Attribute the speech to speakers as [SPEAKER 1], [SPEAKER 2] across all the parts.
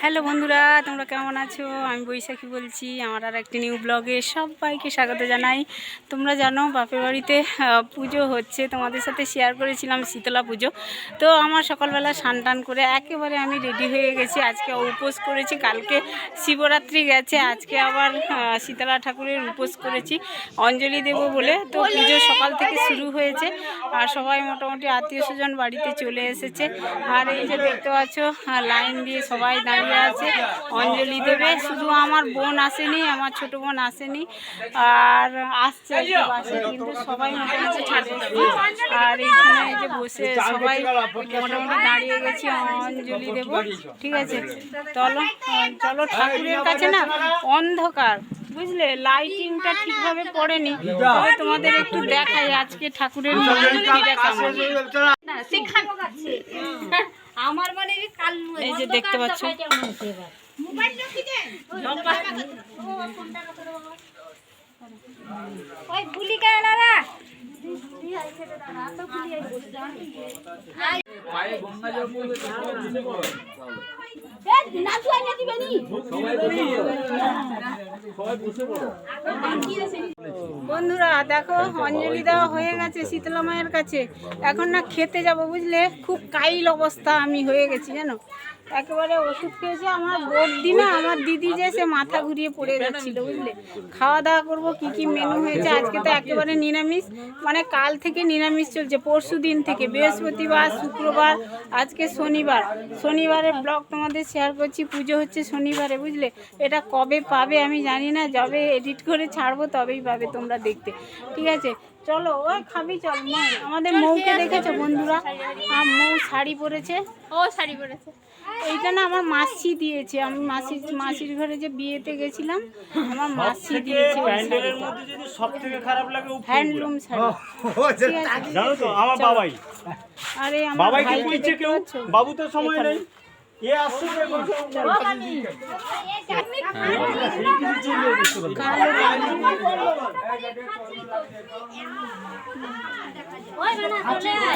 [SPEAKER 1] Hello বন্ধুরা, তোমরা কেমন আছো? আমি বৈশাখী বলছি। আমার আর একটি নিউ ব্লগে সবাইকে স্বাগত জানাই। তোমরা জানো বাপের বাড়িতে পুজো হচ্ছে, তোমাদের সাথে শেয়ার করেছিলাম শীতলা পুজো। তো আমার সকালবেলা স্নান টান করে একেবারে আমি রেডি হয়ে গেছি। আজকে উপোস করেছি, কালকে শিবরাত্রি গেছে, আজকে আবার শীতলা ঠাকুরের উপোস করেছি অঞ্জলি দেব বলে। তো পুজো সকাল থেকে শুরু হয়েছে আর সবাই মোটামুটি আত্মীয় স্বজন বাড়িতে চলে এসেছে। আর এই যে দেখতে পাচ্ছ লাইন দিয়ে সবাই দাঁড়িয়ে আছে অঞ্জলি দেবে। শুধু আমার বোন আসেনি, আমার ছোট বোন আসেনি, আর আসছে একটু বাসে, কিন্তু সবাই মোটামুটি চলে এসেছে। আর এইখানে এই যে বসে সবাই মোটামুটি দাঁড়িয়ে গেছি অঞ্জলি দেব। ঠিক আছে, চলো চলো। ঠাকুরের কাছে না অন্ধকার, বুঝলে, লাইটিংটা ঠিকভাবে পড়েনি, তবে তোমাদের একটু দেখাই আজকে ঠাকুরের মূর্তিটা কেমন।
[SPEAKER 2] আমার মানে
[SPEAKER 1] এই যে দেখতে পাচ্ছ,
[SPEAKER 2] ওই ভুলি গেলারা
[SPEAKER 1] বন্ধুরা দেখো অঞ্জলি দেওয়া হয়ে গেছে শীতলা মায়ের কাছে। এখন না খেতে যাব, বুঝলে, খুব কাইল অবস্থা আমি হয়ে গেছি জানো। একেবারে ওষুধ খেয়েছে আমার বড়দি না, আমার দিদি যে সে মাথা ঘুরিয়ে পড়ে যাচ্ছিল, বুঝলে। খাওয়া দাওয়া করবো, কি কি মেনু হয়েছে। আজকে তো একেবারে নিরামিষ, মানে কাল থেকে নিরামিষ চলছে, পরশু দিন থেকে, বৃহস্পতিবার, শুক্রবার, আজকে শনিবার। শনিবারের ব্লগ তোমাদের শেয়ার করছি। পুজো হচ্ছে শনিবারে, বুঝলে। এটা কবে পাবে আমি জানি না, যবে এডিট করে ছাড়বো তবেই পাবে তোমরা দেখতে। ঠিক আছে, চলো। ওই খাবি, চল। আমাদের মৌকে দেখেছো বন্ধুরা? মৌ শাড়ি পরেছে।
[SPEAKER 2] ও শাড়ি পরেছে।
[SPEAKER 1] এইটা না আমার মাসি দিয়েছে। আমি মাসির ঘরে যে বিয়েতে গেছিলাম, আমার মাসি দিয়েছে। হ্যান্ডলুম শাড়ি,
[SPEAKER 3] জানো তো আমার বাবাই।
[SPEAKER 1] আরে আমার
[SPEAKER 3] বাবাই কি
[SPEAKER 1] ভাইকে
[SPEAKER 3] বুঝছে কেউ? বাবু তো সময় নেই, এ আসছে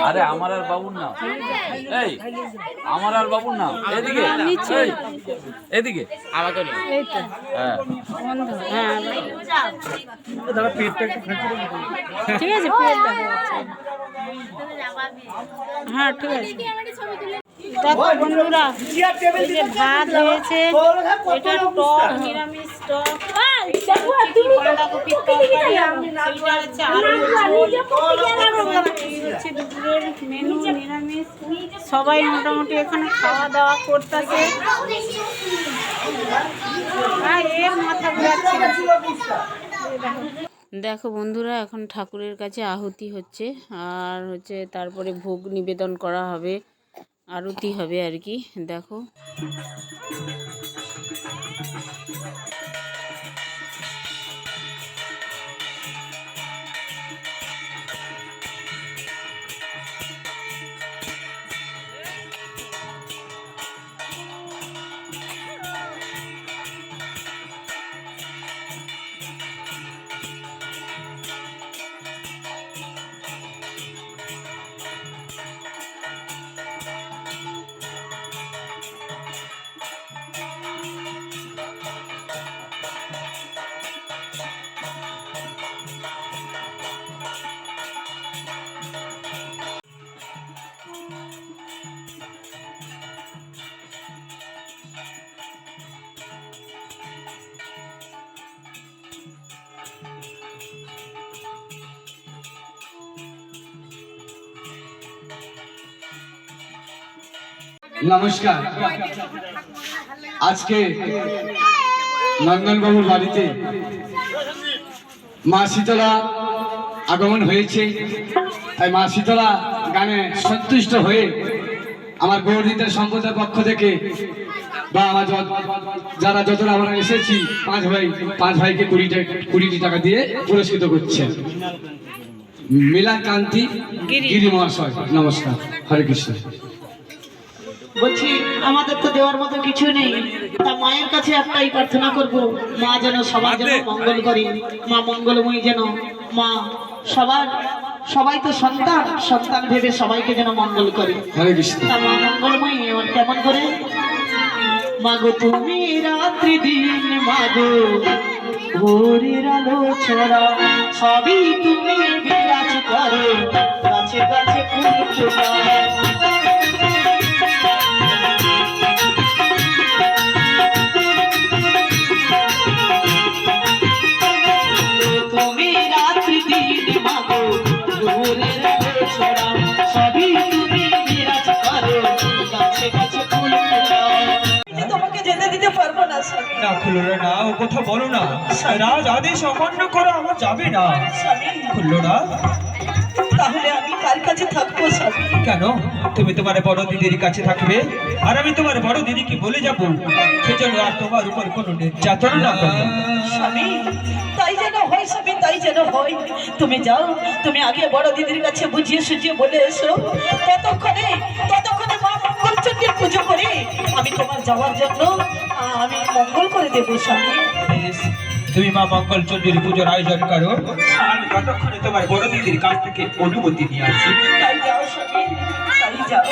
[SPEAKER 4] আরে আমার আর বাবুর নাম, এই আমার আর বাবুর নাম, এদিকে এদিকে আমাকে হ্যাঁ
[SPEAKER 1] ঠিক আছে, পেট দেখা যাচ্ছে। হ্যাঁ ঠিক আছে। দেখো বন্ধুরা, এই যে ভাত হয়েছে, এটা টক, নিরামিষ টক, বাঁধাকপির তরকারি, এইটা হচ্ছে আলু ঝোল, এই হচ্ছে দুপুরের মেনু নিরামিষ। সবাই মোটামুটি এখানে খাওয়া দাওয়া করতেছে। মাথা ঘুরাচ্ছে। দেখো বন্ধুরা, এখন ঠাকুরের কাছে আহুতি হচ্ছে, আর হচ্ছে তারপরে ভোগ নিবেদন করা হবে, আরতি হবে আর কি। দেখো
[SPEAKER 5] নমস্কার। আজকে নন্দনবাবুর বাড়িতে মা শীতলা আগমন হয়েছে, তাই মা শীতলা গানে সন্তুষ্ট হয়ে আমার গৌরীদের সম্প্রদায়ের পক্ষ থেকে বা আমার যারা যতটা আমরা এসেছি পাঁচ ভাইকে 20 টাকা দিয়ে পুরস্কৃত করছে। মিলা কান্তি গিরি মহাশয়, নমস্কার। হরে কৃষ্ণ।
[SPEAKER 6] বলছি আমাদের তো দেওয়ার মতো কিছু নেই, তা মায়ের কাছে একটাই প্রার্থনা করব, মা যেন সবার যেন মঙ্গল করে, মা মঙ্গলময়ী যেন, মা সবাই তো সন্তান ভেবে সবাইকে যেন মঙ্গল করে।
[SPEAKER 5] হরে কৃষ্ণ।
[SPEAKER 6] তা মা মঙ্গলময়ী কেমন করে? মাগো তুমি রাত্রি দিন মাগো ভোরের আলো ছড়া সবই তুমি বিরাজ করো গাছে গাছে ফুল ফোটা তুমি রাত্রি দিন মাগো ভোরের আলো ছড়া সবই তুমি বিরাজ করো গাছে গাছে ফুল ফোটা তোমাকে যেতে দিতে পারবো না স্বামী
[SPEAKER 7] না খুললো না ও কথা বলো না রাজ আদেশ অমান্য করা আমার যাবে না
[SPEAKER 6] স্বামী
[SPEAKER 7] খুললো না
[SPEAKER 6] তাহলে আমি কার কাছে থাকবো স্বামী
[SPEAKER 7] কেন তুমি তোমার বড় দিদির কাছে থাকবে আর আমি তোমার বড় দিদিকে বলে যাব সেজন্য আর তোমার উপর কোনো নির্যাতন না করবে
[SPEAKER 6] স্বামী তাই যেন হয় স্বামী তাই যেন হয় তুমি যাও তুমি আগে বড় দিদির কাছে বুঝিয়ে সুঝিয়ে বলে এসো ততক্ষণে মা মঙ্গলচণ্ডীর পুজো করে আমি তোমার যাওয়ার জন্য আমি মঙ্গল করে দেবো স্বামী
[SPEAKER 7] বেশ, তুমি মা মঙ্গল চণ্ডীর পুজোর আয়োজন করো আমি ততক্ষণে তোমার বড় দিদির কাছ থেকে অনুমতি নিয়ে আসি
[SPEAKER 6] তাই যাও স্বামী তাই যাও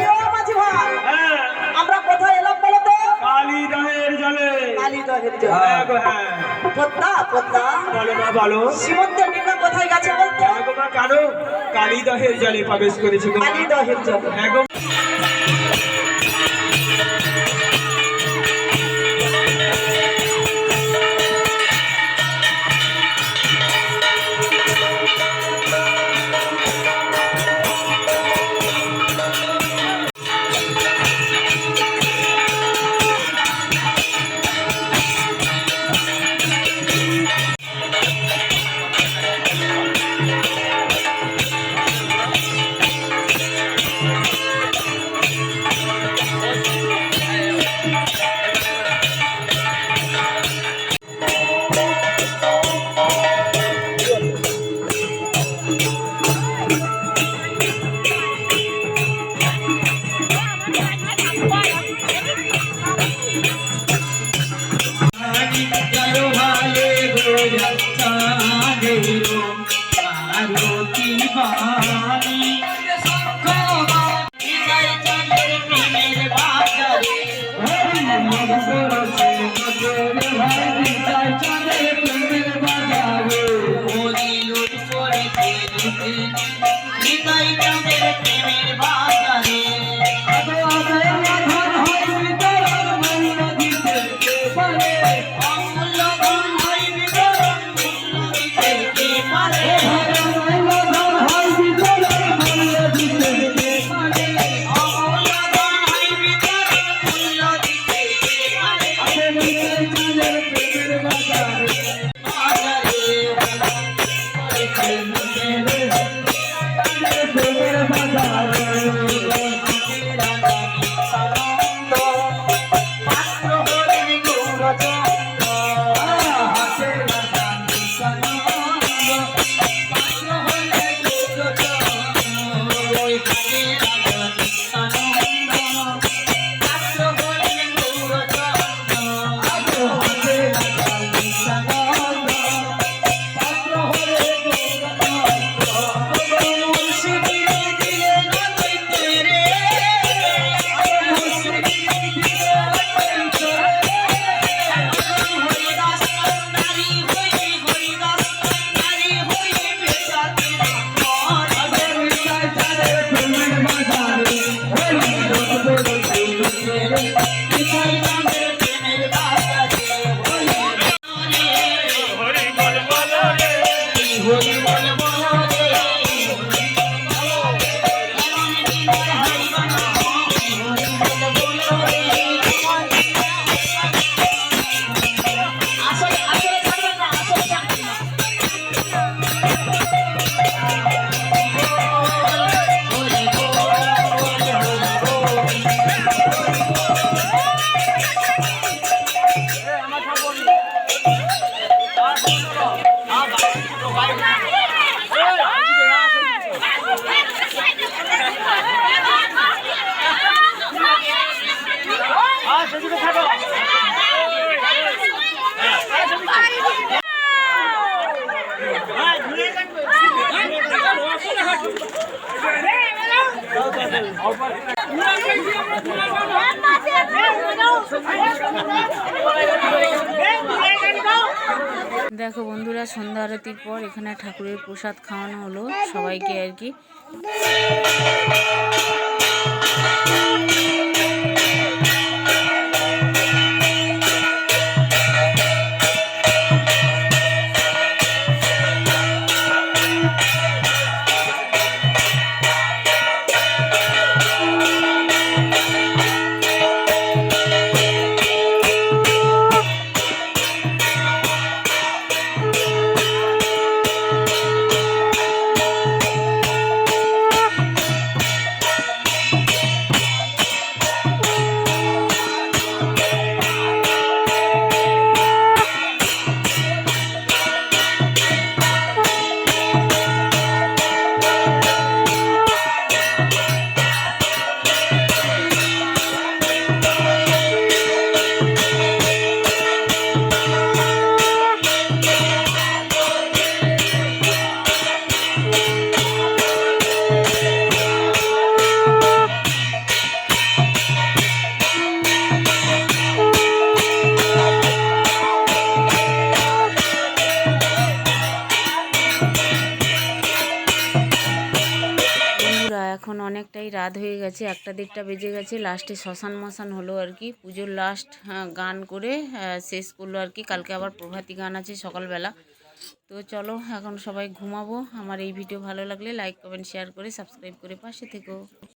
[SPEAKER 3] হ্যাঁ,
[SPEAKER 6] আমরা কোথায় এলাম বলো তো
[SPEAKER 3] কালীদহের জলে।
[SPEAKER 6] কালীদহের জন্য
[SPEAKER 3] হ্যাঁ গো, হ্যাঁ।
[SPEAKER 6] পদ্মা পদ্মা
[SPEAKER 3] বলো মা বলো।
[SPEAKER 6] সীমন্তের নিকা কোথায় গেছে বলতো
[SPEAKER 3] হ্যাঁ গো মা, কেন? কালীদহের জলে প্রবেশ করেছে গো মা।
[SPEAKER 6] কালীদহের জন্য
[SPEAKER 3] হ্যাঁ গো।
[SPEAKER 1] দেখো বন্ধুরা, সন্ধ্যা আরতির পর এখানে ঠাকুরের প্রসাদ খাওয়ানো হলো সবাইকে আর কি। এখন অনেকটাই রাত হয়ে গেছে, 1টা-1:30 বেজে গেছে। লাস্টে শ্মশান মশান হলো আর কি, পুজোর লাস্ট গান করে শেষ করলো আর কি। কালকে আবার প্রভাতী গান আছে সকালবেলা। তো চলো এখন সবাই ঘুমাবো। আমার এই ভিডিও ভালো লাগলে লাইক কমেন্ট শেয়ার করে সাবস্ক্রাইব করে পাশে থেকো।